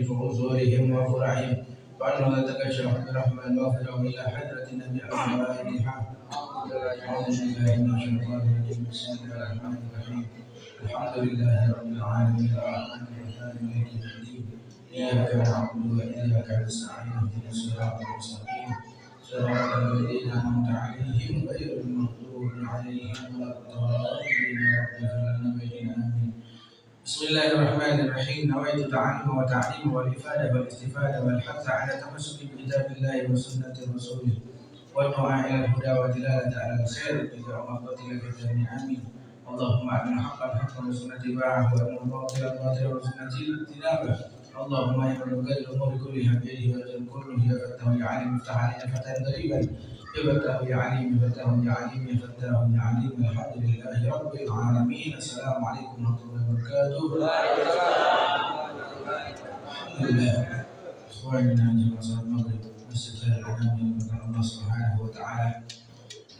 في عذورهم وفرحهم، وأنه لا تكشف برحمة المغفرة إلى حضرة النبي الفاتحة. بسم الله الرحمن الرحيم. الحمد لله رب العالمين الرحمن الرحيم مالك يوم الدين، إياك نعبد وإياك نستعين اهدنا الصراط المستقيم صراط الذين أنعمت عليهم غير المغضوب عليهم ولا الضالين رب اغفر لنا وإلينا آمين. بسم الله الرحمن الرحيم. نويت التعلم والتعليم والإفادة والاستفادة والحث على التمسك بكتاب الله وسنة رسوله والدعاء إلى الهدى ودلالة على الخير بمرضات لك آمين. اللهم أرنا حقا حقا وارزقنا اتباعه وأرنا باطلا باطلا وارزقنا اجتنابه. اللهم يا من بقدر الأمور كلها بيده والأجل كله يا فتاه يا عليم افتح علينا فتحا قريبا يا فتاه يا عليم يا فتاه يا عليم يا فتاه يا عليم. الحمد لله رب العالمين. السلام عليكم ورحمة الله وبركاته. الحمد لله إخواننا جماعة صلاة المغرب istighfar kami kepada Allah Subhanahu wa taala.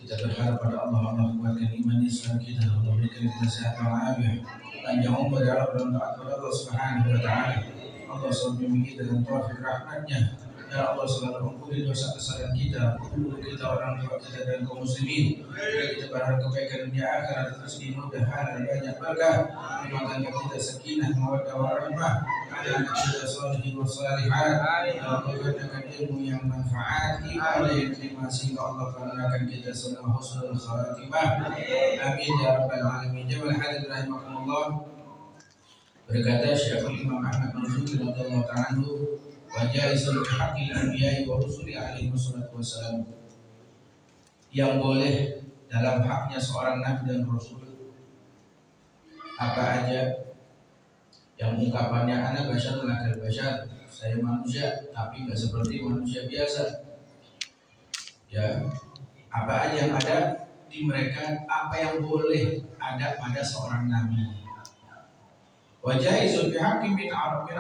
Kita berharap pada Allah, Allah kuatkan iman Islam kita, Allah berikan kita sehat walafiat, panjang umur ya Allah, dalam taat kepada Allah Subhanahu wa taala. Allah selalu bimbing kita dengan taufik rahmatnya. Ya Allah selalu ampuni dosa kesalahan kita, guru kita, orang tua kita dan kaum muslimin. Kita berharap kebaikan dunia akhirat, rezeki mudah halal banyak berkah, limpahkan kita sakinah mawaddah warahmah, anak kita salihin wa salihat, Allah berikan ilmu yang manfaat, ibadah yang terima sehingga Allah karuniakan kita semua husnul khatimah. Amin ya rabbal alamin. Jamaah hadirin rahimakumullah. Berkata Syekhul Imam Ahmad bin Shu'aib radhiyallahu ta'ala anhu, wa jaizul haqqil anbiya'i wa rusuli alaihi wassalatu wassalam. Yang boleh dalam haknya seorang nabi dan rasul apa aja yang ungkapannya ana basyarun lakal basyar, saya manusia tapi nggak seperti manusia biasa. Ya, apa aja yang ada di mereka, apa yang boleh ada pada seorang nabi. Wajah isul bihakim bin Arabi,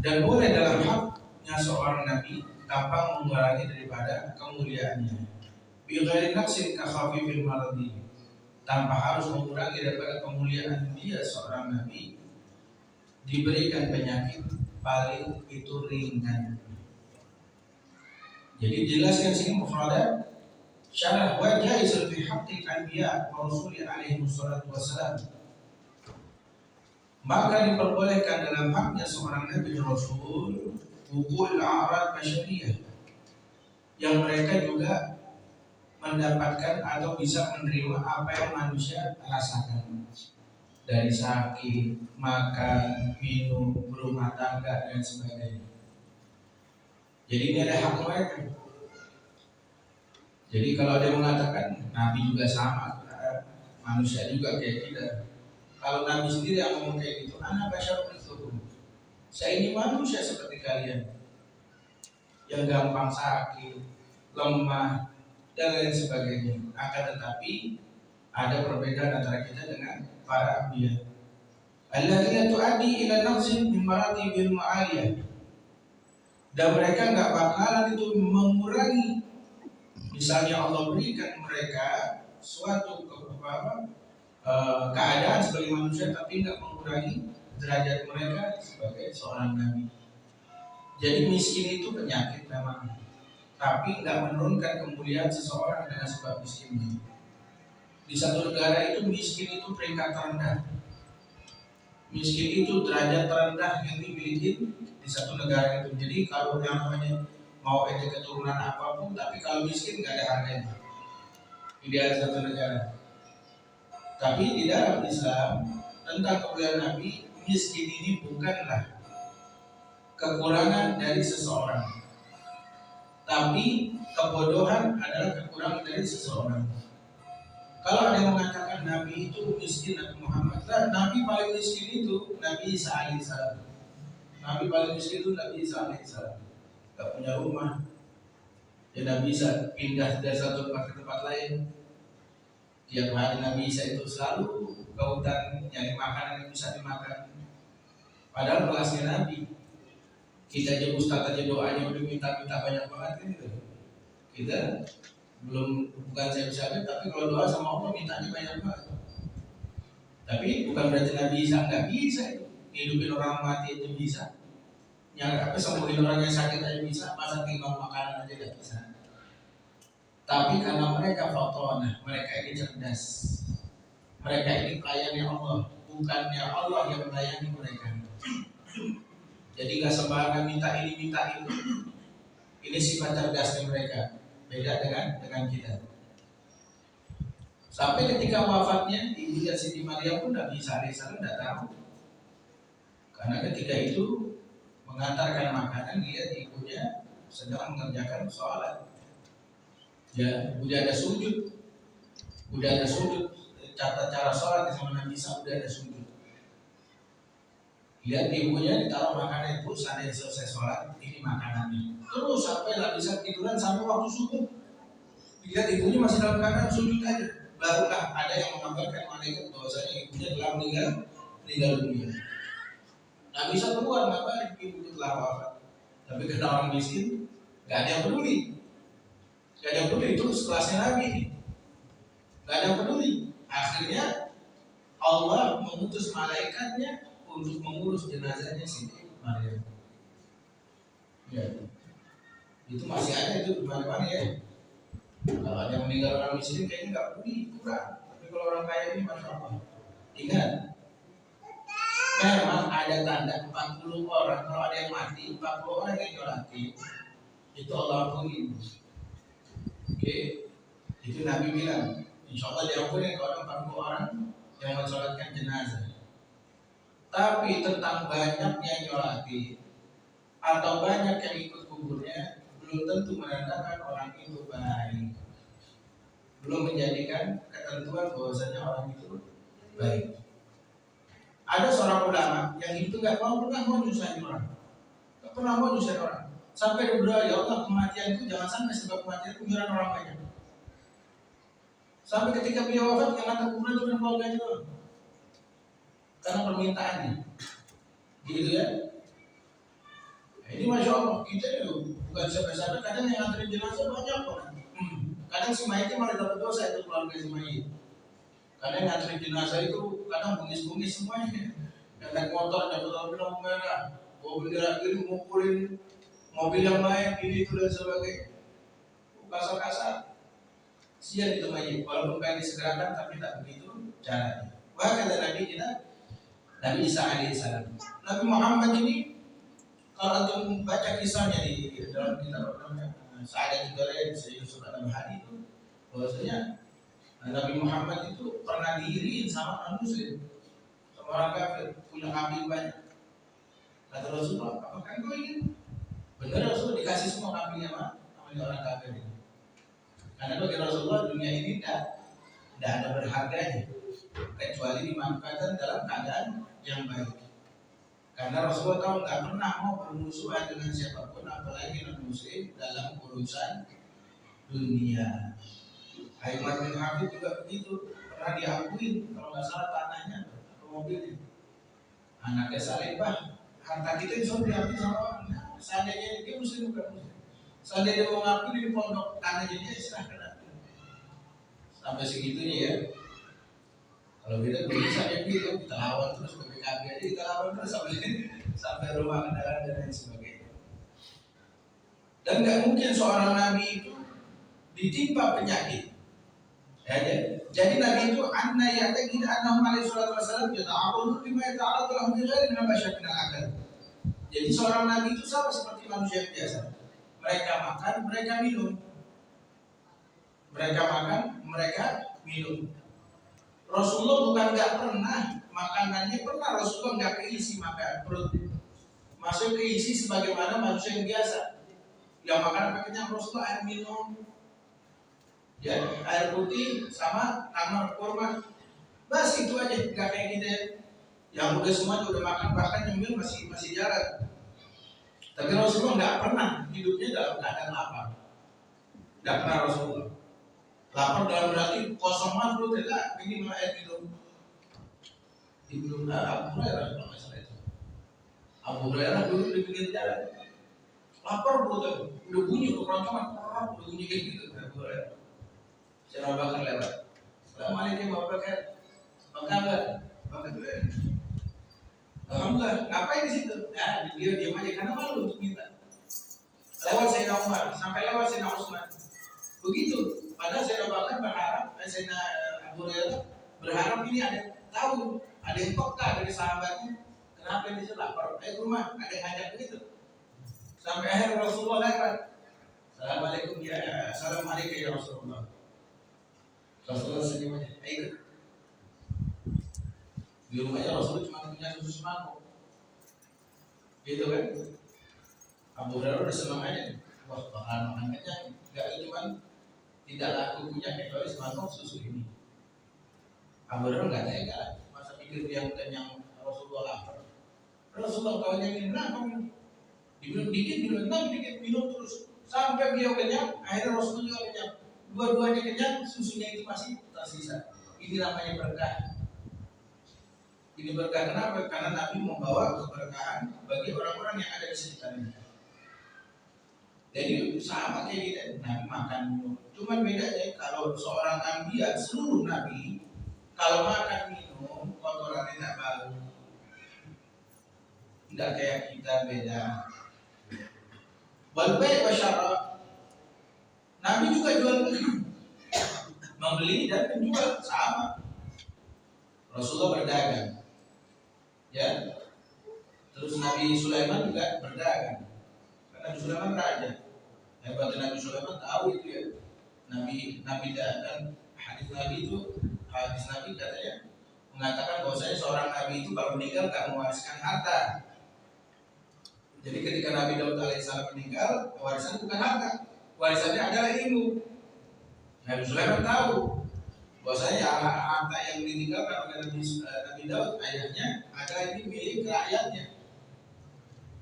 dan boleh dalam haknya seorang nabi tanpa mengurangi daripada kemuliaannya. Bi ghairi naqsin ka khafifil maradi, tanpa harus mengurangi daripada kemuliaan dia. Seorang nabi diberikan penyakit paling itu ringan. Jadi dijelaskan sini mufradat syarah wajah isul bihaqqil anbiya wa rusuli alaihi wassalatu wassalam. Maka diperbolehkan dalam haknya seorang nabi dan rasul wukul a'rad basyariyah, yang mereka juga mendapatkan atau bisa menerima apa yang manusia rasakan, dari sakit, makan, minum, berumah tangga dan sebagainya. Jadi ini ada hak mereka. Jadi kalau ada yang mengatakan nabi juga sama, manusia juga kayak kita. Kalau nabi sendiri yang ngomong kayak gitu, ana basyarun mithlukum, saya ini manusia seperti kalian, yang gampang sakit, lemah dan lain sebagainya. Akan tetapi ada perbedaan antara kita dengan para anbiya. Alladzina tu'addi ila naqsin min maratibil ma'aliyah, dan mereka enggak bakalan itu mengurangi. Misalnya Allah berikan mereka suatu keadaan sebagai manusia, tapi enggak mengurangi derajat mereka sebagai seorang nabi. Jadi miskin itu penyakit memang, tapi enggak menurunkan kemuliaan seseorang dengan sebab miskinnya. Di satu negara itu miskin itu peringkat terendah. Miskin itu derajat terendah yang dimiliki di satu negara itu. Jadi kalau yang namanya mau itu keturunan apapun, tapi kalau miskin nggak ada harganya di satu negara. Tapi di dalam Islam tentang kemuliaan Nabi, miskin ini bukanlah kekurangan dari seseorang, tapi kebodohan adalah kekurangan dari seseorang. Kalau ada yang mengatakan Nabi itu miskin Nabi Muhammad, nah, Nabi paling miskin itu Nabi Isa alaihissalam. Nabi paling miskin itu Nabi Isa alaihissalam. Gak punya rumah, ya Nabi Isa pindah dari satu tempat ke tempat lain. Tiap hari Nabi Isa itu selalu ke hutan nyari makanan yang bisa dimakan. Padahal kelasnya Nabi. Kita aja ustaz aja doanya udah minta-minta banyak banget kan gitu. Kita belum, bukan saya bisa, tapi kalau doa sama Allah mintanya banyak banget. Tapi bukan berarti Nabi Isa nggak bisa itu. hidupin orang mati itu bisa, yang sembuhin orang yang sakit aja bisa, masa timbang makanan aja gak bisa. Tapi karena mereka fatona, mereka ini cerdas, mereka ini pelayannya Allah, bukannya Allah yang melayani mereka. Jadi gak sembarangan minta ini minta itu. Ini sifat cerdasnya mereka, beda dengan kita. Sampai ketika wafatnya Ibu Siti Maryam pun Nabi Isa alaihissalam tidak tahu, karena ketika itu mengantarkan makanan lihat ibunya sedang mengerjakan sholat. Ya, udah ada sujud, cara sholat di zaman Nabi Isa udah ada sujud. Lihat ibunya ditaruh makanan itu, seandainya selesai sholat, ini makanannya. Terus sampai Nabi Isa tiduran sampai waktu subuh. Lihat ibunya masih dalam keadaan sujud aja. Barulah ada yang mengabarkan malaikat bahwasanya ibunya telah meninggal dunia. Nabi Isa keluar ngabarin ibunya telah wafat. Tapi karena orang miskin, gak ada yang peduli. Gak ada yang peduli, itu sekelasnya Nabi. Gak ada yang peduli. Akhirnya Allah mengutus malaikatnya untuk mengurus jenazahnya Siti Maryam. Ya, itu masih ada itu di mana-mana ya. Kalau ada yang meninggal orang miskin kayaknya nggak peduli, kurang. Tapi kalau orang kaya ini masya Allah. Ingat, memang ada tanda 40 orang. Kalau ada yang mati, 40 orang yang nyolati, itu Allah ampuni. Oke, itu Nabi bilang, insya Allah diampuni kalau ada 40 orang yang mensolatkan jenazah. Tapi tentang banyaknya nyolati atau banyak yang ikut kuburnya, belum tentu menandakan orang itu baik. Belum menjadikan ketentuan bahwasanya orang itu baik. Ada seorang ulama yang itu gak pernah mau nyusahin orang, gak pernah mau nyusahin orang. Sampai dia berdoa, ya Allah kematianku jangan sampai sebab kematianku nyusahin orang banyak. Sampai ketika beliau wafat yang ada kuburan cuma keluarganya doang. Karena permintaannya, gitu ya. Ini masya Allah, kita itu bukan sampai-sampai kadang yang nganterin jenazah banyak kok. Kadang si mayitnya malah dapat dosa itu keluarga si mayit. Kadang yang nganterin jenazah itu kadang bungis-bungis semuanya. Yang naik motor dapat lampu merah, bawa bendera ini ngumpulin mobil yang lain ini itu dan sebagainya. Kasar-kasar. Sian itu mayit, walaupun pengen disegerakan tapi tak begitu caranya. Bahkan Nabi kita, Nabi Isa alaihissalam, Nabi Muhammad ini kalau untuk baca kisahnya di dalam kitab Sa'adat Ibrahim Yusuf Al-Mahdi itu, bahwasanya Nabi Muhammad itu pernah diiriin sama non muslim, sama orang kafir, punya kambing banyak. Kata Rasulullah, apakah kau ingin? Benar Rasulullah dikasih semua kambingnya sama orang kafir ini. Karena bagi Rasulullah dunia ini tidak ada berharganya kecuali dimanfaatkan dalam keadaan yang baik. Karena Rasulullah tahu nggak pernah mau bermusuhan dengan siapapun, apalagi non-muslim dalam urusan dunia. Aiman bin Habib juga begitu, pernah diakuin kalau nggak salah tanahnya atau mobilnya. Anaknya Salibah, harta kita insya Allah diambil sama orang. Seandainya dia muslim bukan muslim, seandainya dia mau ngaku di pondok tanahnya dia silahkan. Sampai segitunya ya. Kalau kita bisa ya kita lawan terus PKB aja, kita lawan terus sampai rumah kendaraan dan lain sebagainya. Dan nggak mungkin seorang nabi itu ditimpa penyakit. Ya. Jadi nabi itu anna ya'taqid annahum alaihi salatu wasallam yata'arradu bima yata'arradu lahu bi ghairi min al-bashar min al-akal. Jadi seorang nabi itu sama seperti manusia biasa. Mereka makan, mereka minum. Mereka makan, mereka minum. Rasulullah bukan nggak pernah makanannya pernah Rasulullah nggak keisi makan perut, masuk keisi sebagaimana manusia yang biasa. Yang makan apa kenyang Rasulullah air minum, ya air putih sama tamar kurma, bas itu aja, nggak kayak kita yang udah semuanya udah makan bahkan nyemil masih jarang. Tapi Rasulullah nggak pernah hidupnya dalam keadaan lapar, nggak pernah Rasulullah. Lapar dalam berarti kosong perut tidak minimal air minum. Ibnu Abu Hurairah kalau nggak salah itu. Abu Hurairah dulu di pinggir jalan. Lapar perut udah bunyi keroncongan, udah bunyi kayak gitu Abu Hurairah. Saya bakar lewat. Assalamualaikum Bapak Bakar. Apa kabar? Bapak Alhamdulillah, ngapain di situ? Ya, dia diam aja karena malu untuk minta. Lewat Sayyidina Umar, sampai lewat Sayyidina Utsman. Begitu. Padahal Sayyidina Bakar berharap, Sayyidina Abu Hurairah berharap ini ada tahu, ada yang peka dari sahabatnya. Kenapa ini lapar? Ayo ke rumah, ada yang ngajak begitu. Sampai akhir Rasulullah lewat. Assalamualaikum ya, assalamualaikum ya Rasulullah. Rasulullah senyum aja. Ayo. Di rumahnya Rasulullah cuma punya susu semangkuk. Gitu kan? Abu Hurairah udah senang aja. Wah, bakal makan kenyang. Enggak cuma tidak laku punya kecuali semangkuk susu ini. Abu Hurairah enggak tega. Masa pikir dia kenyang Rasulullah lapar. Rasulullah kawannya ingin berapa minum? Diminum dikit, minum terus. Sampai beliau kenyang, akhirnya Rasulullah juga kenyang. Dua-duanya kenyang, susunya itu masih tersisa. Ini namanya berkah. Ini berkah kenapa? Karena Nabi membawa keberkahan bagi orang-orang yang ada di sekitarnya. Jadi sama kayak gitu, Nabi makan minum. Cuman bedanya kalau seorang anbiya, seluruh Nabi, kalau makan minum, kotorannya tidak bau. Tidak kayak kita, beda. Walbai wasyara, Nabi juga jual beli, membeli dan menjual sama. Rasulullah berdagang, ya. Terus Nabi Sulaiman juga berdagang. Karena Nabi Sulaiman raja. Hebatnya Nabi Sulaiman tahu itu ya. Nabi dan hadis Nabi katanya mengatakan bahwasanya seorang Nabi itu kalau meninggal gak mewariskan harta. Jadi ketika Nabi Daud alaihissalam meninggal, warisan bukan harta, warisannya adalah ilmu. Nabi Sulaiman tahu bahwasanya harta yang ditinggalkan oleh Nabi Daud ayahnya adalah ini milik rakyatnya.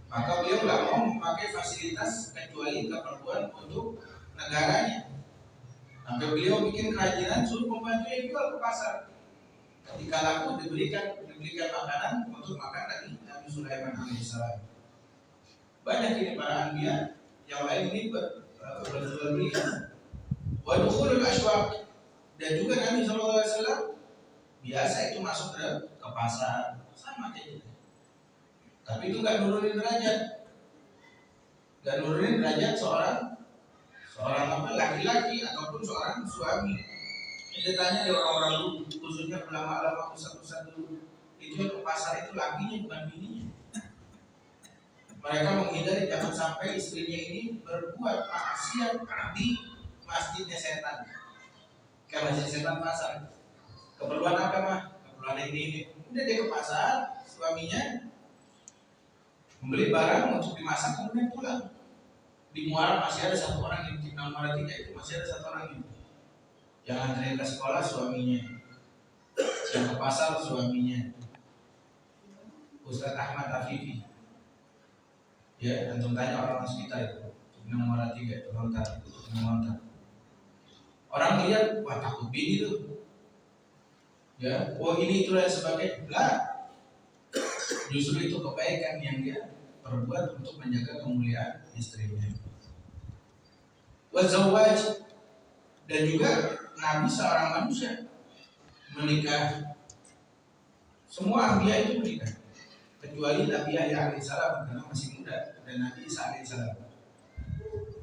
Maka beliau nggak mau memakai fasilitas kecuali keperluan untuk negaranya. Sampai beliau bikin kerajinan, suruh pembantunya jual ke pasar. Ketika laku diberikan makanan untuk makan dari Nabi Sulaiman alaihissalam. Banyak ini para anbiya yang lain ini berjual beli. Wa dukhulul aswaq, dan juga Nabi SAW biasa itu masuk ke pasar sama kayak gitu. Tapi itu nggak nurunin derajat, seorang apa laki-laki ataupun seorang suami. Ini tanya di orang-orang dulu, khususnya ulama-ulama pusat-pusat dulu, itu ke pasar itu lakinya bukan bininya. Mereka menghindari jangan sampai istrinya ini berbuat maksiat di masjidnya setan. Karena masjid setan pasar. Keperluan apa mah? Keperluan ini. Udah dia ke pasar, suaminya membeli barang untuk dimasak kemudian pulang. Di Muara masih ada satu orang yang di Muara 3 itu masih ada satu orang itu. Yang anterin ke sekolah suaminya, yang ke pasar suaminya. Ustaz Ahmad Afifi. Ya, antum tanya orang sekitar itu, Muara 3 itu lontar, Orang lihat, wah takut bini tuh. Ya, wah ini itu dan sebagainya. Lah, justru itu kebaikan yang dia perbuat untuk menjaga kemuliaan istrinya. Wazawaj, dan juga Nabi seorang manusia menikah. Semua anbiya itu menikah, kecuali Nabi Yahya alaihissalam karena masih muda, dan Nabi Isa alaihissalam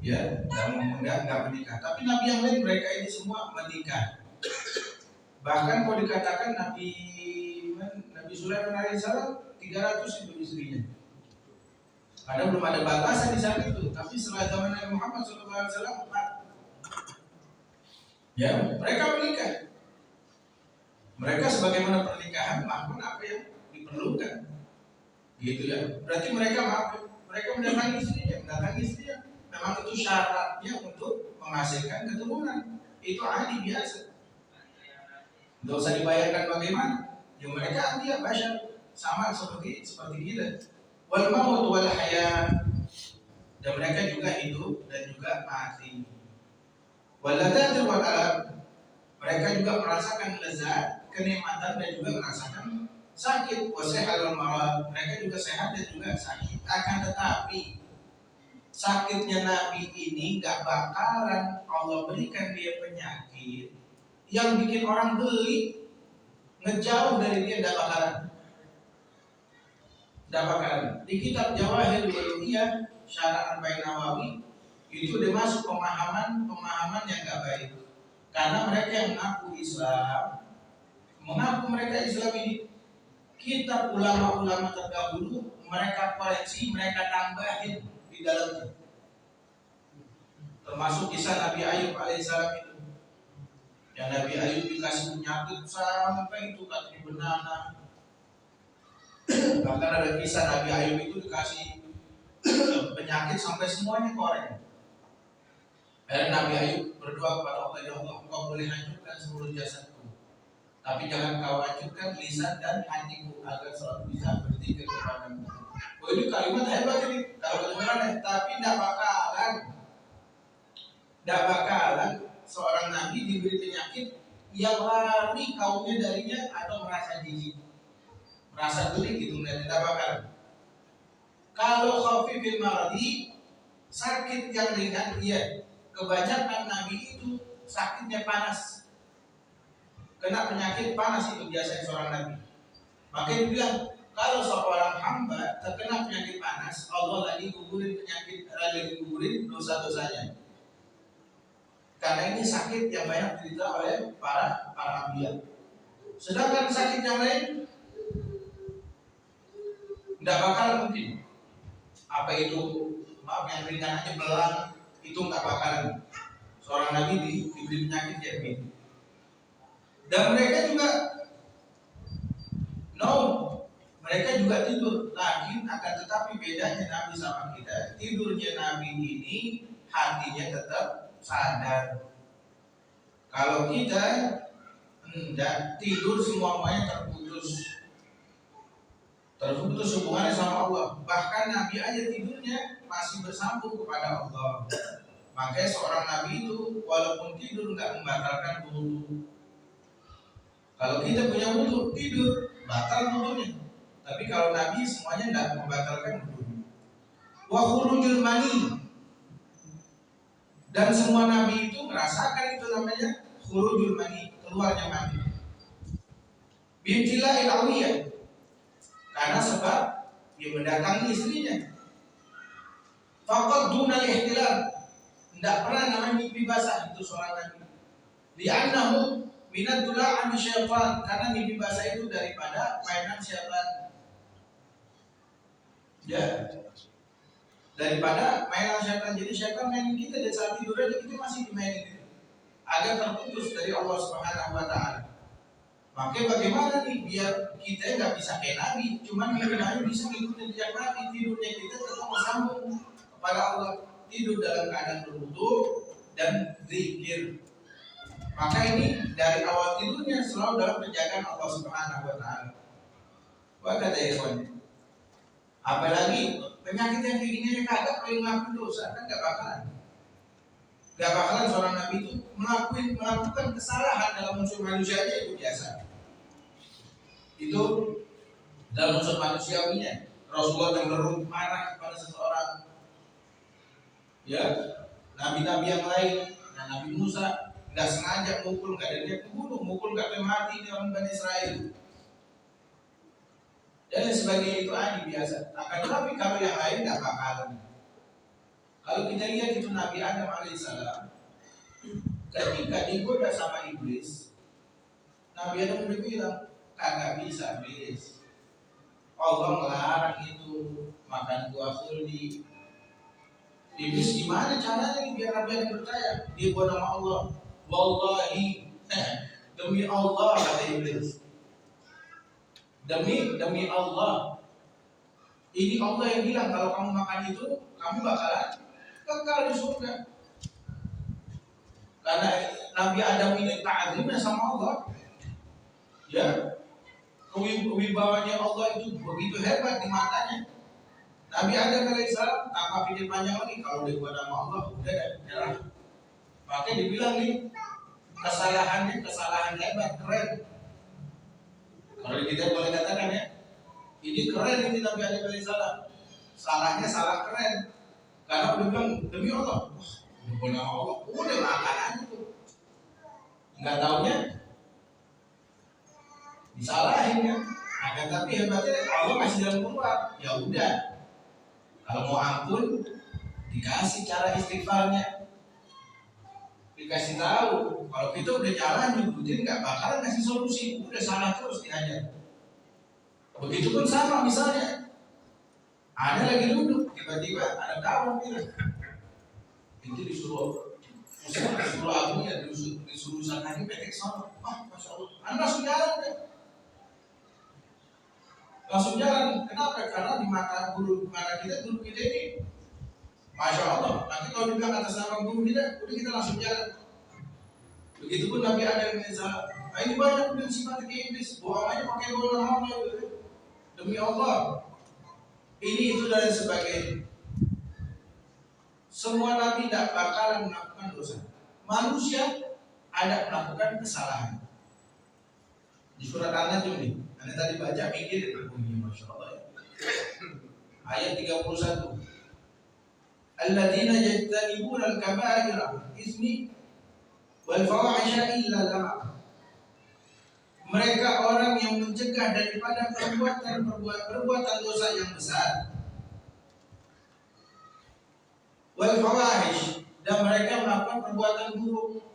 ya nggak menikah. Tapi Nabi yang lain mereka ini semua menikah. Bahkan kalau dikatakan Nabi Sulaiman alaihissalam 300 itu istrinya. Karena belum ada batasan di saat itu. Tapi setelah zaman Nabi Muhammad SAW 4. Ya, mereka menikah. Mereka sebagaimana pernikahan melakukan apa yang diperlukan. Gitu ya. Berarti mereka mendatangi istrinya. Memang itu syaratnya untuk menghasilkan keturunan. Itu ahli biasa. Tidak usah dibayarkan bagaimana. Ya mereka dia basyar sama seperti kita. Wal maut wal haya, dan mereka juga hidup dan juga mati. Wal ladzat wal alam, mereka juga merasakan lezat, kenikmatan dan juga merasakan sakit. Wasihhat wal marad, mereka juga sehat dan juga sakit. Akan tetapi sakitnya Nabi ini gak bakalan Allah berikan dia penyakit yang bikin orang geli, ngejauh dari dia, gak bakalan. Tidak bakalan. Di kitab Jawahirul Uluhiyah Syarah Arba'in Nawawi itu dimasuk pemahaman yang nggak baik. Karena mereka yang mengaku mereka Islam ini, kitab ulama-ulama terdahulu mereka koreksi, mereka tambahin di dalamnya. Termasuk kisah Nabi Ayub alaihissalam itu. Yang Nabi Ayub dikasih penyakit sampai itu katanya bernanah. Bahkan ada kisah Nabi Ayub itu dikasih penyakit sampai semuanya koreng. Akhirnya Nabi Ayub berdoa kepada Allah, ya Allah, Engkau boleh hancurkan seluruh jasadku, tapi jangan Kau hancurkan lisan dan hatiku agar selalu bisa berzikir kepadamu. Oh, ini kalimat hebat ini. Kalau kedengaran, tapi tidak bakalan seorang nabi diberi penyakit yang lari kaumnya darinya atau merasa jijik, merasa geli gitu, tidak bakalan. Kalau khafifil maradi, sakit yang ringan, iya. Kebanyakan nabi itu sakitnya panas, kena penyakit panas itu biasanya seorang nabi. Makanya dibilang kalau seorang hamba terkena penyakit panas, Allah lagi gugurin dosa-dosanya. Karena ini sakit yang banyak diderita oleh para anbiya. Sedangkan sakit yang lain tidak bakal mungkin. Apa itu? Maaf, yang ringan aja belang itu nggak bakalan seorang nabi diberi penyakit kayak begini. Dan mereka juga mereka juga tidur. Lagi akan tetapi bedanya nabi sama kita, tidurnya nabi ini hatinya tetap sadar. Kalau kita enggak, tidur semuanya terputus hubungannya sama Allah. Bahkan nabi aja tidurnya masih bersambung kepada Allah. Makanya seorang nabi itu walaupun tidur nggak membatalkan wudu. Kalau kita punya wudu, tidur batal wudunya. Tapi kalau nabi semuanya nggak membatalkan wudu. Wa khurujul mani, dan semua nabi itu merasakan itu namanya khurujul mani, keluarnya mani. Bintila'il awiyah, karena sebab dia mendatangi istrinya. Faqad dunal ihtilal, tidak pernah namanya mimpi basah itu seorang nabi. Li'annahu minad dula'an syaitan, karena mimpi basah itu daripada mainan syaitan. Ya, daripada mainan syaitan. Jadi syaitan mainin kita dan saat tidur aja kita masih dimainin itu, agar terputus dari Allah Subhanahu wa Ta'ala. Makanya bagaimana nih biar kita nggak bisa kayak nabi, cuman kita bisa ngikutin jejak nabi, tidurnya kita tetap bersambung kepada Allah, tidur dalam keadaan berwudu dan zikir. Maka ini dari awal tidurnya selalu dalam penjagaan Allah Subhanahu wa Ta'ala. Wah, kata ikhwan, apalagi penyakit yang kayak gini kagak paling ngelakuin dosa, kan gak bakalan seorang nabi itu melakukan kesalahan dalam unsur manusianya, itu biasa. Itu dalam unsur manusiawinya. Rasulullah cenderung marah kepada seseorang, ya, nabi-nabi yang lain. Nah, Nabi Musa nggak sengaja mukul, nggak ada niat membunuh, mukul nggak mati di orang Bani Israel. Dan sebagainya itu biasa. Akan tetapi kalau yang lain nggak bakalan. Kalau kita lihat itu Nabi Adam alaihissalam, ketika digoda sama iblis, Nabi Adam udah bilang, kagak bisa iblis. Allah melarang itu makan buah khuldi. Iblis gimana caranya biar Nabi Adam percaya? Dia buat nama Allah. Wallahi, demi Allah, kata iblis. Demi Allah. Ini Allah yang bilang kalau kamu makan itu, kamu bakalan kekal di surga. Karena Nabi Adam ini ta'zimnya sama Allah. Ya, kewibawanya Allah itu begitu hebat di matanya. Nabi Adam alaihissalam tanpa pikir panjang lagi, kalau dia buat nama Allah, udah nyerah. Makanya dibilang nih, kesalahan hebat, keren. Kalau kita boleh katakan ya, ini keren ini Nabi Adam alaihissalam. Salahnya salah keren. Karena udah bilang demi Allah, bukan nama Allah, udah makan aja tuh. Nggak taunya disalahin ya. Akan tapi hebatnya Allah masih dalam Quran. Ya udah, kalau mau ampun dikasih cara istighfarnya, dikasih tahu. Kalau kita udah jalan nyebutin nggak bakalan kasih solusi, udah salah terus diajar. Begitupun sama misalnya ada lagi duduk tiba-tiba ada kawan bilang itu disuruh abunya disuruh sananya petek sama, masya Allah, anda langsung jalan deh. Langsung jalan. Kenapa? Karena di mata guru kita ini, masya Allah. Nanti kalau dibilang atas nama guru kita, udah kita langsung jalan. Begitupun Nabi Adam yang salah. Nah, ini banyak yang sifat iblis. Bohong aja pakai bohong nama demi Allah. Ini itu dan sebagainya. Semua nabi tidak bakalan melakukan dosa. Manusia ada melakukan kesalahan. Di surat An-Najm ini, Anda tadi baca mikir berbunyi masya Allah ya. Ayat 31. Alladzina yajtanibuna al-kaba'ira ismi wal fawahisha illa lamam. Mereka orang yang mencegah daripada perbuatan dosa yang besar. Wal fawahish, dan mereka melakukan perbuatan buruk.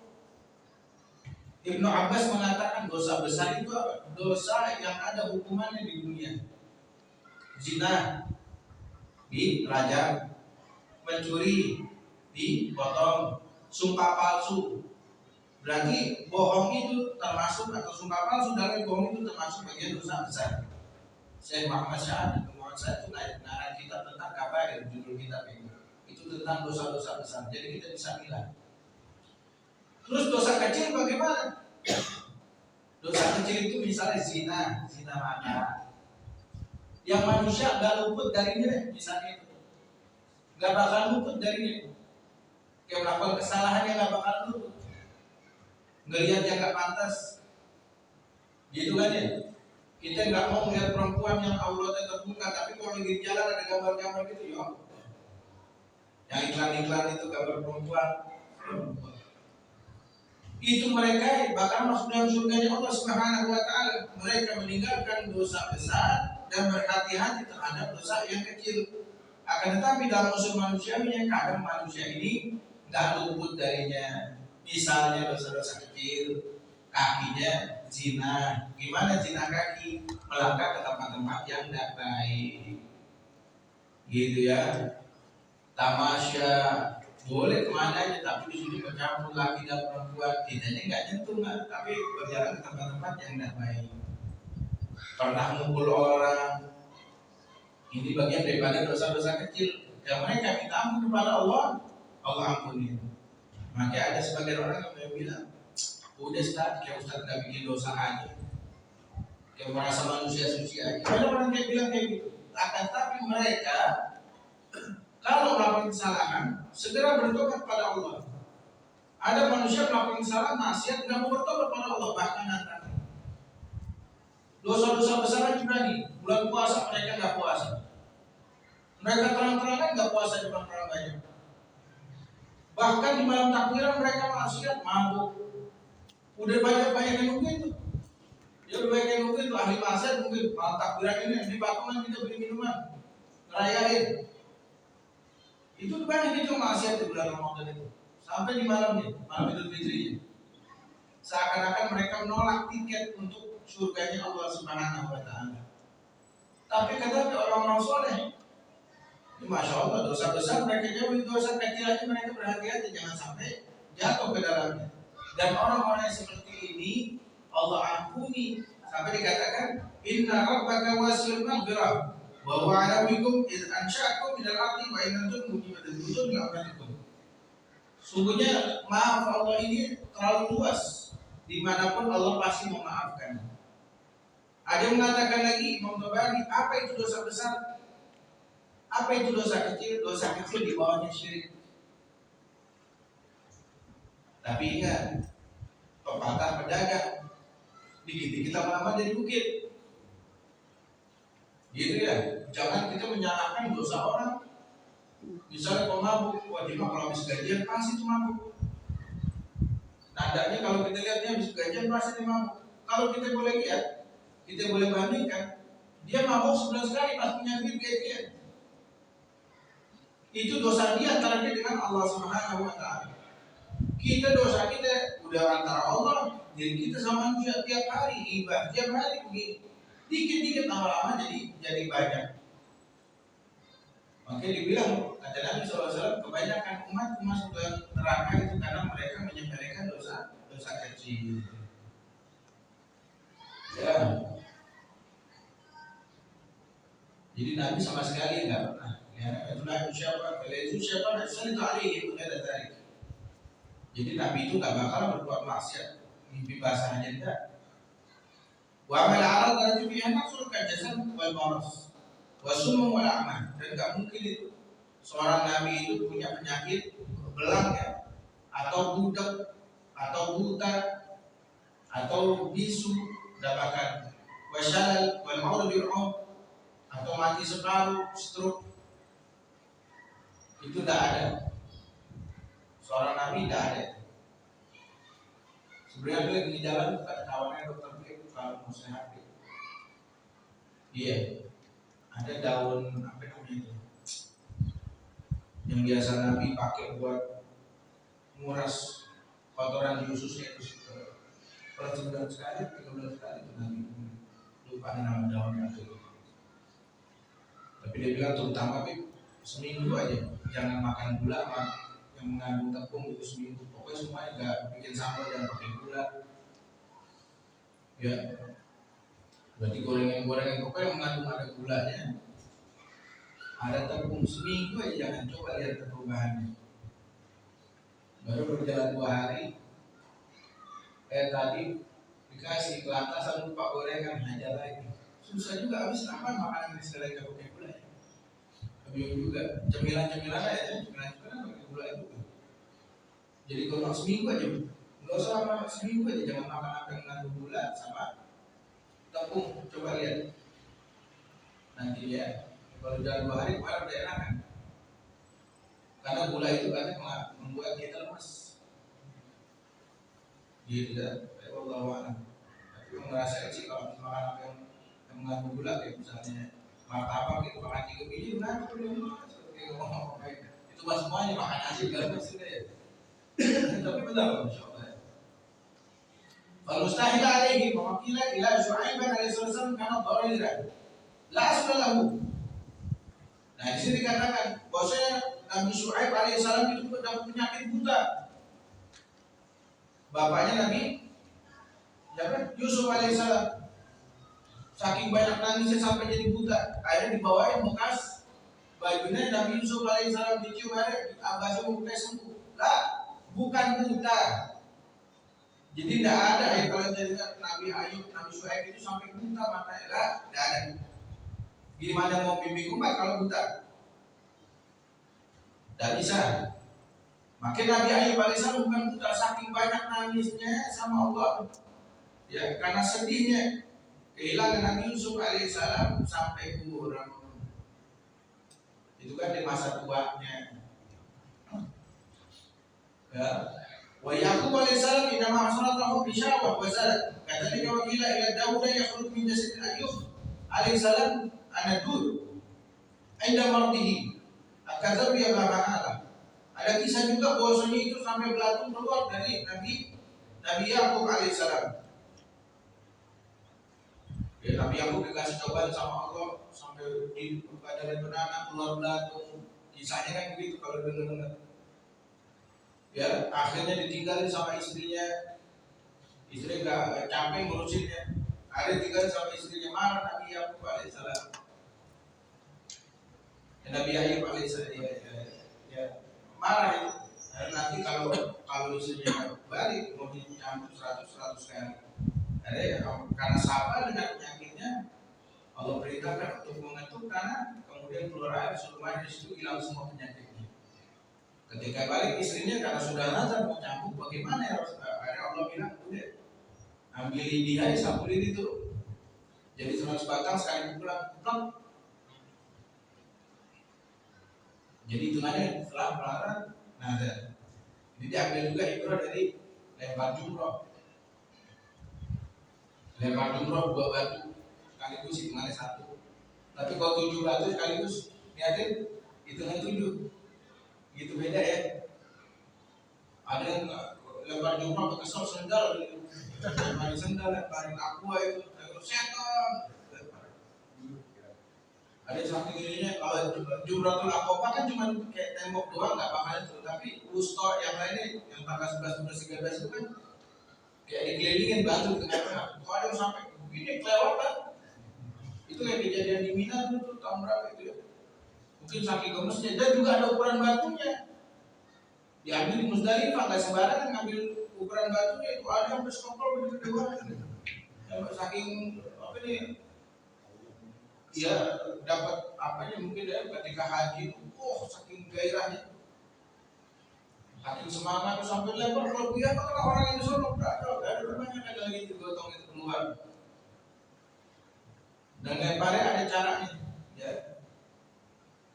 Ibnu Abbas mengatakan dosa besar itu apa? Dosa yang ada hukumannya di dunia. Zina dirajam, mencuri dipotong, sumpah palsu. Berarti bohong itu termasuk, atau sumpah palsu dalam bohong itu termasuk bagian dosa besar. Syekh Muhammad Syahad kemudian saya itu ngarang kitab tentang kabair, judul kitab itu tentang dosa-dosa besar. Jadi kita bisa bilang. Terus dosa kecil bagaimana? Dosa kecil itu misalnya zina mata. Yang manusia nggak luput darinya, misalnya itu, nggak bakal luput darinya. Yang melakukan kesalahan yang nggak bakal luput. Ngelihat yang nggak pantas, gitu kan ya? Kita nggak mau melihat perempuan yang auratnya terbuka, tapi kalau lagi di jalan ada gambar-gambar gitu, ya. Yang iklan-iklan itu gambar perempuan. Itu mereka bakal masuk dalam surganya Allah Subhanahu wa Ta'ala. Mereka meninggalkan dosa besar dan berhati-hati terhadap dosa yang kecil. Akan tetapi dalam usul manusiawinya, kadang manusia ini nggak luput darinya. Misalnya dosa-dosa kecil, kakinya zina. Gimana zina kaki? Melangkah ke tempat-tempat yang tidak baik, gitu ya. Tamasya boleh kemana aja, tapi di sini bercampur laki dan perempuan. Tidaknya nggak nyentuh nggak, tapi berjalan ke tempat-tempat yang tidak baik. Pernah mukul orang, ini bagian daripada dosa-dosa kecil yang mereka minta ampun kepada Allah, Allah ampuni. Maka ada sebagian orang yang bilang, udah Ustaz, kayak Ustaz nggak bikin dosa aja, kayak merasa manusia suci aja. Ada orang yang bilang kayak gitu. Akan tapi mereka kalau melakukan kesalahan, segera bertobat pada Allah. Ada manusia melakukan kesalahan, maksiat, nggak mau bertobat pada Allah, bahkan nanti dosa-dosa besar aja berani. Bulan puasa mereka nggak puasa, mereka terang-terangan nggak puasa di depan orang banyak. Bahkan di malam takbiran mereka maksiat, mabuk. Udah banyak yang nungguin tuh. Ya udah banyak yang nungguin tuh, ahli maksiat mungkin malam takbiran ini di patungan kita beli minuman, ngerayain. Itu banyak itu maksiat di bulan Ramadan itu. Sampai di malamnya, malam Idul Fitri. Seakan-akan mereka menolak tiket untuk surganya Allah Subhanahu wa Ta'ala. Tapi kata orang-orang soleh, masya Allah, dosa besar mereka jauhi, dosa kecil aja mereka berhati-hati jangan sampai jatuh ke dalamnya. Dan orang-orang yang seperti ini Allah ampuni. Sampai dikatakan, Inna rabbaka wasi'ul maghfirah wa huwa a'lamu bikum idh ansha'akum minal ardi wa in antum mujibatul butun li'amalikum. Sungguhnya maaf Allah ini terlalu luas, dimanapun Allah pasti memaafkan. Ada yang mengatakan lagi, Imam Tabari, apa itu dosa besar? Apa itu dosa kecil? Dosa kecil di bawahnya syirik. Tapi ingat, pepatah pedagang, dikit-dikit lama-lama jadi bukit. Gitu ya, jangan kita menyalahkan dosa orang. Misalnya pemabuk, wajib kalau habis gajian pasti itu mabuk. Nadanya kalau kita lihat dia habis gajian pasti dia mabuk. Kalau kita boleh lihat, kita boleh bandingkan, Dia mabuk sebulan sekali pas punya duit dia. Itu dosa dia antara dia dengan Allah Subhanahu wa taala. Kita dosa kita udah antara Allah, diri kita sama manusia tiap hari ibadah, tiap hari begini. Dikit-dikit lama-lama jadi banyak. Makanya dibilang kata Nabi SAW, kebanyakan umat masuk ke neraka itu karena mereka menyepelekan dosa kecil. Ya. Jadi Nabi sama sekali enggak pernah. Ya, itulah siapa? Kalau itu siapa? Saya itu hari itu ada tarik. Jadi Nabi itu enggak bakal berbuat maksiat. Mimpi basah aja enggak. Wa amal aral dan itu enak surga jasan wal maras. Wa sumum wal a'ma. Dan enggak mungkin itu seorang Nabi itu punya penyakit belang ya, atau budak, atau buta, atau bisu, dapatkan wasyalal wal maut bir'um, atau mati separuh, stroke. Itu tidak ada. Seorang Nabi tidak ada. Sebenarnya dia lagi di jalan kata kawannya dokter B kalau mau sehat. Iya. Ada daun apa namanya itu? Yang biasa Nabi pakai buat nguras kotoran di ususnya itu per sebulan sekali, 3 bulan sekali itu Nabi. Lupa nama daunnya itu. Tapi dia bilang terutama seminggu aja, jangan makan gula yang mengandung tepung itu seminggu. Pokoknya semuanya enggak bikin sambal jangan pakai gula. Ya. Berarti gorengan pokoknya yang mengandung ada gulanya, ada tepung seminggu aja jangan, coba lihat perubahannya. Baru berjalan 2 hari, tadi dikasih ke atas lupa gorengan hajar lagi. Susah juga habis apa makanan ini sekali pakai gula. Bingung juga, cemilan-cemilan aja, cemilan-cemilan pakai gula itu. Jadi kalau seminggu aja, nggak usah lama, seminggu aja jangan makan apa yang mengandung gula sama tepung. Coba lihat, nanti ya, kalau jalan 2 hari malah udah enak kan? Karena gula itu katanya membuat kita lemas. Dia tidak, Allah alam. Tapi ngerasain sih kalau makan apa yang mengandung gula kayak misalnya martabak itu makan 3 biji udah itu mah semuanya makan nasi gak sudah ya. Tapi benar insyaallah. Kalau mustahil alaihi mawakila ila Syuaib alaihi salam karena dharira la asla lahu. Nah di sini dikatakan bahwasanya Nabi Syuaib alaihi salam itu dapat penyakit buta. Bapaknya Nabi Yusuf alaihi salam saking banyak nangisnya sampai jadi buta, akhirnya dibawain bekas bajunya Nabi Yusuf alaihissalam dicium hari abasnya bukan sembuh. Lah, bukan buta. Jadi tidak ada ya kalau cerita Nabi Ayub, Nabi Syuaib itu sampai buta matanya. Lah, tidak ada. Gimana mau bimbing umat kalau buta? Tidak bisa. Makanya Nabi Ayub alaihissalam bukan buta, saking banyak nangisnya sama Allah. Ya, karena sedihnya kehilangan Nabi Yusuf alaihissalam sampai kurang. Itu kan di masa tuanya. Ya. Wa Yaqub alaihissalam inama asalatahu bisyawah wa zalat. Kadzalika wa qila ila Daud yakhruj min jasad Ayyub alaihissalam anadud inda mardihi. Akadzab ya ba'ala. Ada kisah juga bahwasanya itu sampai belatung keluar dari Nabi Yaqub alaihissalam. Ya, Nabi Yakub dikasih cobaan sama Allah sampai di badan beranak keluar belatung. Kisahnya kan begitu kalau dengar-dengar. Ya, akhirnya ditinggalin sama istrinya. Istri nggak capek ngurusinnya. Ada tinggal sama istrinya, marah Nabi Yakub alaihissalam. Nabi Ayub alaihissalam ya marah itu. Dan nanti kalau istrinya balik mau dicampur 100 kali. Ada karena sabar dengan penyakitnya, Allah perintahkan untuk mengetuk karena kemudian keluar air supaya di situ hilang semua penyakitnya. Ketika balik istrinya karena sudah nazar mau campur, bagaimana ya? Akhirnya Allah bilang, udah ambil lidah sampulin itu. Jadi 100 batang sekali pulang, plak. Jadi hitungannya setelah melarang nazar. Ini diambil juga ibrah dari lempar jumroh. Lempar jumroh 2 batu sekaligus hitungannya 1. Tapi kalau 700 sekaligus niatin hitungan 7, gitu beda ya. Ada yang lempar jumlah pakai sendal, lemparin sendal, lemparin aqua itu setan. Ada saking ininya, kalau Jumratul Aqabah kan cuma kayak tembok doang, nggak bakalan itu. Tapi wusta yang lainnya, yang tanggal 11, 12, 13 itu kan kayak dikelilingin batu dengan tengah. Kalau ada yang sampai begini kelewatan, itu kayak kejadian di Mina dulu tahun berapa itu ya. Mungkin saking gemesnya, dan juga ada ukuran batunya. Diambil di Musdalifah, nggak sembarangan ngambil ukuran batunya, itu ada yang bersekongkol begitu doang. Saking apa nih? Dia dapat apanya mungkin ya ketika haji, saking gairahnya, saking semangat sampai lempar kalau dia kan orang yang disuruh ada rumahnya ada lagi digotong itu keluar. Dan lemparnya ada caranya, ya.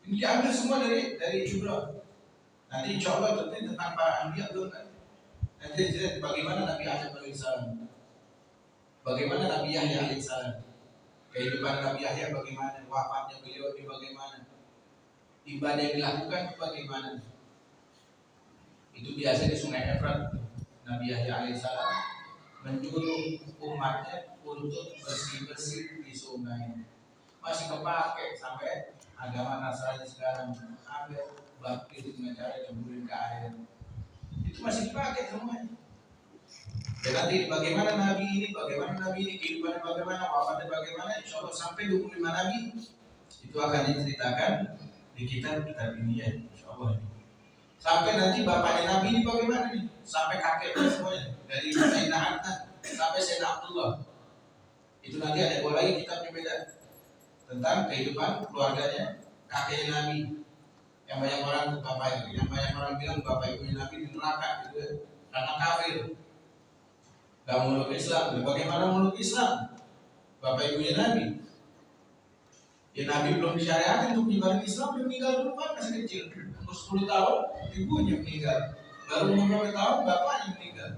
Ini diambil semua dari Ibrahim. Nanti insya Allah tentang para anbiya belum kan. Nanti cerita bagaimana Nabi Adam alaihissalam, bagaimana Nabi Yahya alaihissalam. Kehidupan Nabi Yahya bagaimana, wafatnya beliau bagaimana, ibadah yang dilakukan bagaimana. Itu biasa di Sungai Efrat. Nabi Yahya alaihissalam menyuruh umatnya untuk bersih-bersih di sungai. Masih kepake sampai agama Nasrani sekarang, ambil baptis dengan cara cemburin ke air. Itu masih dipakai semuanya. Dan nanti bagaimana Nabi ini, kehidupannya bagaimana, wafatnya bagaimana, insya Allah sampai 25 Nabi itu akan diceritakan di kitab-kitab ini ya, insya Allah. Sampai nanti bapaknya Nabi ini bagaimana nih, sampai kakeknya semuanya, dari Sayyidina Adnan sampai Sayyidina Abdullah. Itu nanti ada dua lagi kitabnya beda tentang kehidupan keluarganya kakeknya Nabi. Yang banyak orang bapak, yang banyak orang bilang bapak ibunya Nabi di neraka gitu ya, karena kafir. Gak meluk Islam, bagaimana meluk Islam? Bapak ibunya Nabi, ya Nabi belum disyariatkan untuk menyebarkan Islam, dia meninggal duluan masih kecil, umur 10 tahun ibunya meninggal, baru umur 2 tahun bapaknya meninggal.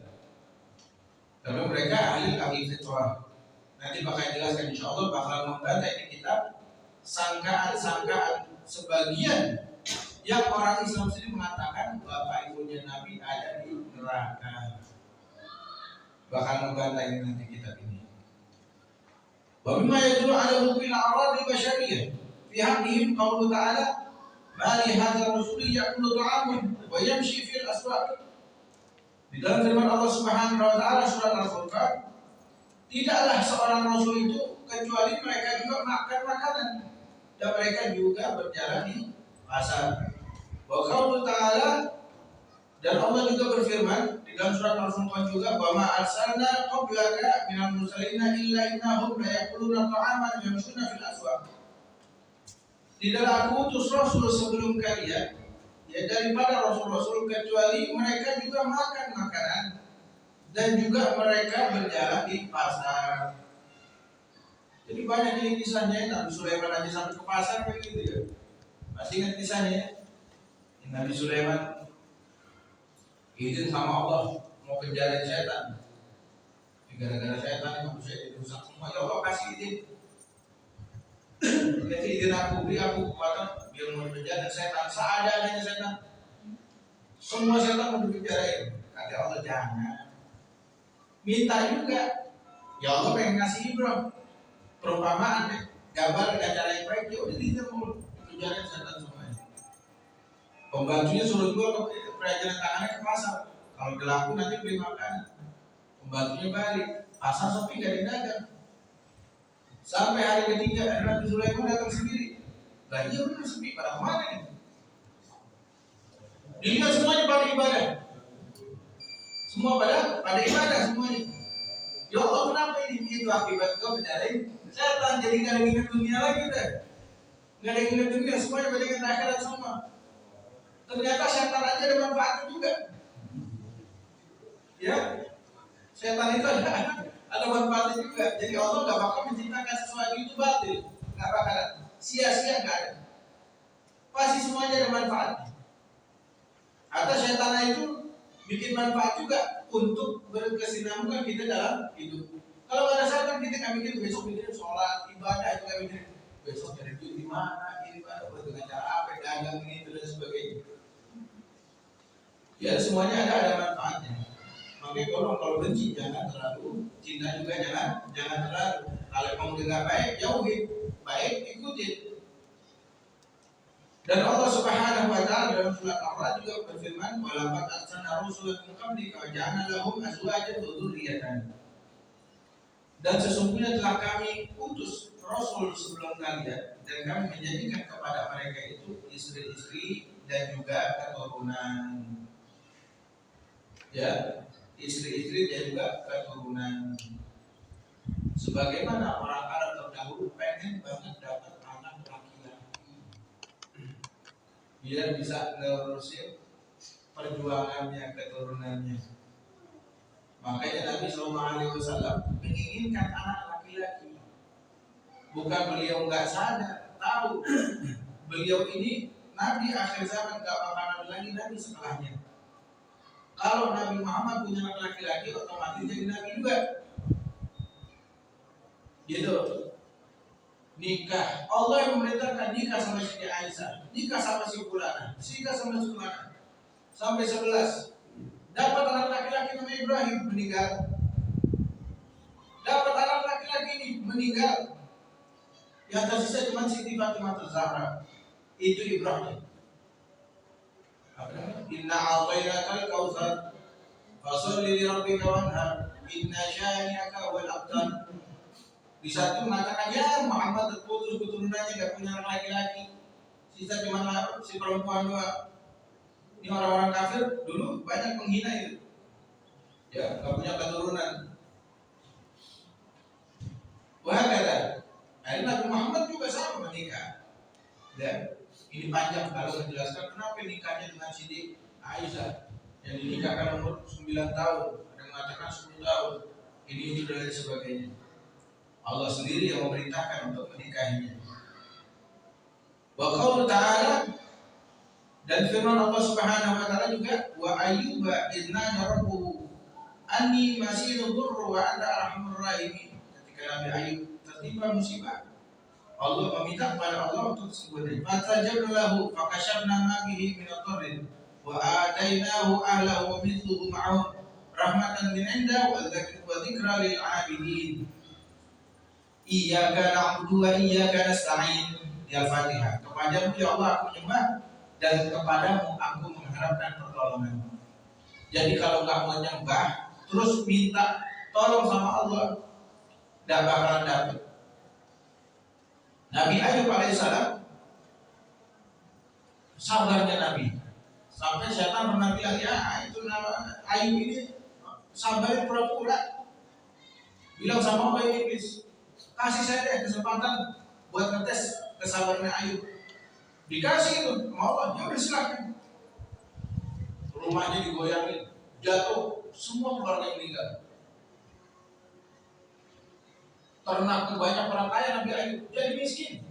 Tapi mereka ahli fitrah. Nanti bakal jelaskan insya Allah, bakal membaca ini kitab sangkaan sebagian yang orang Islam sendiri mengatakan bapak ibunya Nabi ada di neraka. Bakal membantah ini nanti kitab ini. Wa mimma yadullu ala wuqu'il a'rad al-bashariyah fi haqqihim qaulu ta'ala ma li hadzal rasuli ya'kulu ta'aman wa yamshi fil aswaq. Di dalam firman Allah Subhanahu wa taala surat Al-Furqan, tidaklah seorang rasul itu kecuali mereka juga makan makanan dan mereka juga berjalan di pasar. Wa qaulu ta'ala, dan Allah juga berfirman di dalam surat Al-Furqan juga, wa ma arsalna qablaka minal mursalina illa innahum la yaquluna ta'aman wa yamshuna fil aswaq. Tidaklah aku utus rasul sebelum kalian, ya daripada rasul-rasul, kecuali mereka juga makan makanan dan juga mereka berjalan di pasar. Jadi banyak ini kisahnya. Nabi Sulaiman aja sampai ke pasar begitu ya. Masih ingat kisahnya? Nabi Sulaiman izin sama Allah mau penjara setan. Gara-gara setan yang manusia itu rusak semua. Ya Allah kasih izin. Kasih izin aku, beri aku kekuatan biar mau penjara setan. Seadanya setan. Semua setan mau dipenjarain. Kata Allah jangan. Minta juga. Ya Allah pengen ngasih Ibrahim perumpamaan, gambar dengan cara yang baik. Ya udah dia mau penjarain setan semuanya. Pembantunya suruh jual perajalan tangannya ke pasar. Kalau berlaku nanti beli makanan. Pembantunya balik, pasar sepi gak didagang. Sampai hari ketiga Nabi Sulaiman datang sendiri. Lah iya benar sepi, pada kemana nih? Dilihat semuanya pada ibadah. Semua pada ibadah semuanya. Ya Allah kenapa ini? Itu akibat kau penjarain setan, jadi gak ada ingat dunia lagi udah. Gak ada ingat dunia, semuanya pada ingat akhirat semua. Ternyata setan aja ada manfaatnya juga. Ya, setan itu ada manfaatnya juga. Jadi Allah gak bakal menciptakan sesuatu itu batil, gak bakal sia-sia, gak ada. Pasti semuanya ada manfaatnya. Atau setan itu bikin manfaat juga untuk berkesinambungan kita dalam hidup. Kalau ada setan kita gak mikir besok mikirin sholat, ibadah, itu gak mikirin. besok cari duit di mana, ini mana, dengan cara apa, dagang ini itu dan sebagainya. Ya semuanya ada manfaatnya. Makanya kalau benci jangan terlalu, cinta juga jangan terlalu. Kalau kamu dengar baik jauhi, baik ikutin. Dan Allah Subhanahu wa taala dalam surat Ar-Ra'd juga berfirman, "Wa laqad arsalna rusulan min qablika wa ja'alna lahum azwajan wa dzurriyyatan." Dan sesungguhnya telah kami utus rasul sebelum kalian dan kami menjadikan kepada mereka itu istri-istri dan juga keturunan. Ya, istri-istri dan juga keturunan. Sebagaimana orang Arab terdahulu pengen banget dapat anak laki-laki biar bisa nerusin perjuangannya, keturunannya. Makanya Nabi SAW menginginkan anak laki-laki. Bukan beliau nggak sadar, tahu beliau ini Nabi akhir zaman, nggak bakalan lagi Nabi setelahnya. Kalau Nabi Muhammad punya anak laki-laki, otomatis jadi Nabi juga. Gitu. Nikah. Allah yang memerintahkan nikah sama Siti Aisyah, nikah sama si Fulana, nikah sama si Fulana. Sampai 11. Dapat anak laki-laki namanya Ibrahim, meninggal. Dapat anak laki-laki ini meninggal. Yang tersisa cuma Siti Fatimah Zahra. Itu Ibrahim. Inna a'tainakal kautsar fasholli li rabbika wanhar inna syani'aka wal abtar. Di satu mengatakan ya Muhammad terputus keturunannya, gak punya anak laki-laki, sisa cuma si perempuan doang. Ini orang-orang kafir dulu banyak menghina itu, ya gak punya keturunan. Wah kata, hari Nabi Muhammad juga sama menikah. Dan ini panjang kalau menjelaskan kenapa nikahnya dengan Siti Aisyah yang dinikahkan umur 9 tahun, ada yang mengatakan 10 tahun. Ini dan sebagainya. Allah sendiri yang memerintahkan untuk menikahinya. Wa qaulu ta'ala, dan firman Allah Subhanahu wa taala juga, wa ayyuba idna rabbuhu anni masihul dhurru wa anta arhamur rahimin. Ketika Nabi Ayub tertimpa musibah, Allah meminta kepada Allah untuk sembuh. Fatajabna lahu fakashafna ma bihi min ad-darr wa atainahu ahlahu wa mithluhum ma'ahum rahmatan min 'inda wa dzikra lil 'abidin. Iyyaka na'budu wa iyyaka nasta'in. Al-Fatihah. Kepadamu ya Allah aku menyembah dan kepadamu aku mengharapkan pertolongan. Jadi kalau nggak mau menyembah terus minta tolong sama Allah, tidak bakalan dapat. Nabi Ayub alaihissalam sabarnya Nabi sampai setan pernah bilang ya itu nama Ayub ini sabar pura-pura, bilang sama Allah iblis, kasih saya deh kesempatan buat ngetes kesabarannya Ayub. Dikasih itu mau Allah, ya udah silakan. Rumahnya digoyangin, jatuh, semua keluarga meninggal. Ternak banyak orang kaya Nabi Ayub jadi miskin.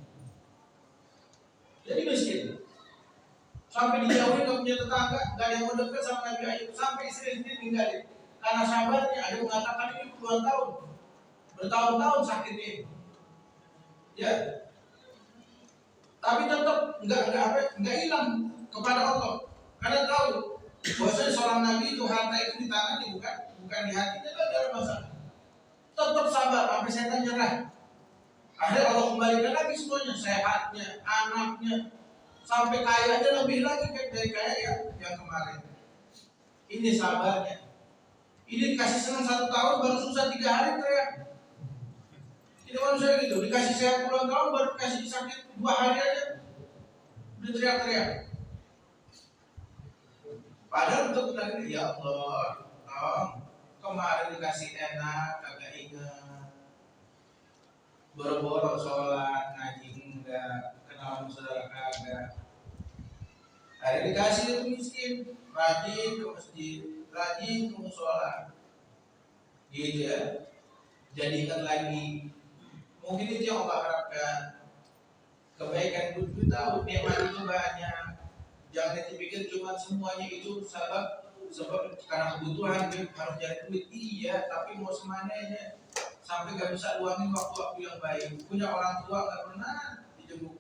Sampai dijauhin, gak punya tetangga, gak ada yang mau dekat sama Nabi Ayub. Sampai istri tinggalin. Karena sahabatnya ada yang mengatakan ini puluhan tahun, bertahun-tahun sakitnya. Ya, tapi tetap nggak hilang kepada Allah. Karena tahu bahwasanya seorang nabi itu harta itu di tangannya, bukan di hatinya, tidak ada masalah. Tetap sabar sampai setan nyerah. Akhirnya Allah kembalikan lagi semuanya, sehatnya, anaknya, sampai kayanya lebih lagi dari kaya yang kemarin. Ini sabarnya. Ini dikasih senang 1 tahun baru susah 3 hari teriak. Ini manusia gitu, dikasih sehat puluhan tahun baru dikasih sakit 2 hari aja udah teriak-teriak. Padahal untuk lagi ya Allah, kemarin dikasih enak, kagak ingat, boro-boro sholat, ngaji enggak, kenalan saudara kagak. Hari dikasih itu miskin, rajin ke masjid, rajin ke musola, gitu ya. Jadi ingat lagi. Mungkin itu yang Allah harapkan. Kebaikan itu tahu, nikmat itu banyak. Jangan dipikir cuma semuanya itu sebab karena kebutuhan dia harus cari duit. Iya, tapi mau semuanya sampai gak bisa luangin waktu-waktu yang baik. Punya orang tua gak pernah dijenguk.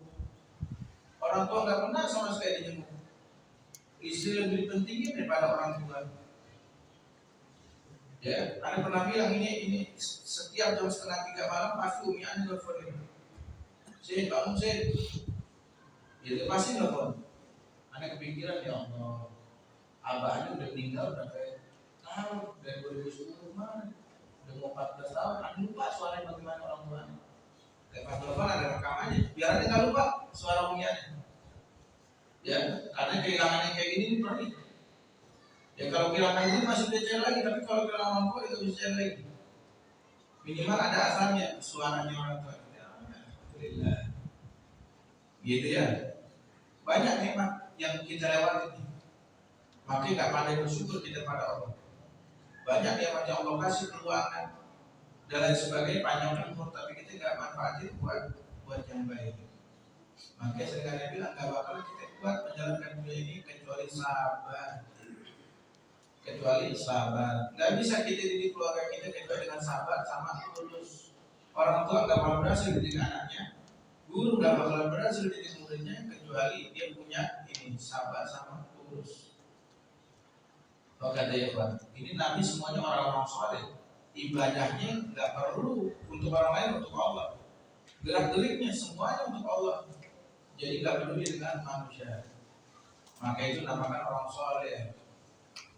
Orang tua nggak pernah sama sekali dijenguk. Istri lebih pentingin daripada orang tua. Ya, Anda pernah bilang ini setiap jam 2:30 malam pasti Umi Ani nelfon ini. Saya bangun saya, itu pasti nelfon. Anda kepikiran, ya Allah, abahnya udah meninggal udah kayak tahun dari 2010 kemarin, udah mau 14 tahun. Anda lupa suaranya bagaimana orang tua. Kayak pas telepon ada rekamannya, biar Anda nggak lupa suara Umi Ani. Ya, karena kehilangan yang kayak gini ini perih. Ya kalau kehilangan ini masih bisa cari lagi, tapi kalau kehilangan orang tua itu bisa cari lagi. Minimal ada asalnya suaranya orang tua. Ya, alhamdulillah. Gitu ya. Banyak nikmat yang kita lewati. Makanya nggak pandai bersyukur kita pada Allah. Banyak nikmat yang Allah kasih keuangan dan lain sebagainya panjang umur, tapi kita nggak manfaatin buat yang baik. Makanya seringkali bilang nggak bakal kita kuat menjalankan dunia ini kecuali sabar. Nggak bisa kita didik keluarga kita kecuali dengan sabar sama tulus. Orang tua nggak bakal berhasil didik anaknya, guru nggak bakal berhasil didik muridnya kecuali dia punya ini sabar sama tulus. Maka ikhwan, ini Nabi semuanya orang-orang soleh. Ibadahnya nggak perlu untuk orang lain, untuk Allah. Gerak-geriknya semuanya untuk Allah. Jadi nggak peduli dengan manusia. Maka itu namakan orang soleh.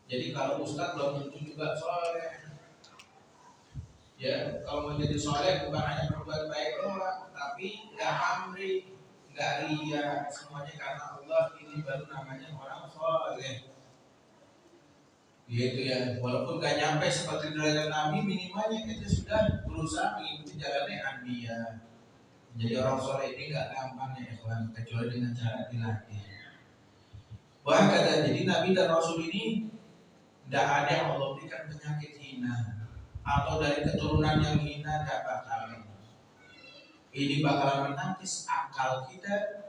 Jadi kalau ustaz belum tentu juga soleh. Ya, kalau mau jadi soleh bukan hanya berbuat baik doang, tapi nggak pamrih, nggak ria, semuanya karena Allah. Ini baru namanya orang soleh. Gitu ya. Walaupun nggak nyampe seperti derajat Nabi, minimalnya kita sudah berusaha mengikuti jalannya Anbiya. Jadi orang soleh ini nggak gampang ya ikhwan, kecuali dengan cara dilatih. Wah kata jadi Nabi dan Rasul ini tidak ada yang Allah berikan penyakit hina atau dari keturunan yang hina tidak bakal. Ini bakalan menangkis akal kita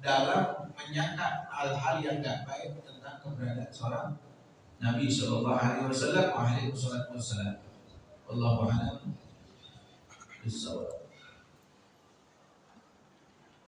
dalam menyangka hal-hal yang tidak baik tentang keberadaan seorang Nabi Shallallahu Alaihi Wasallam. Alaihi Wasallam. Wallahu a'lam bishawab.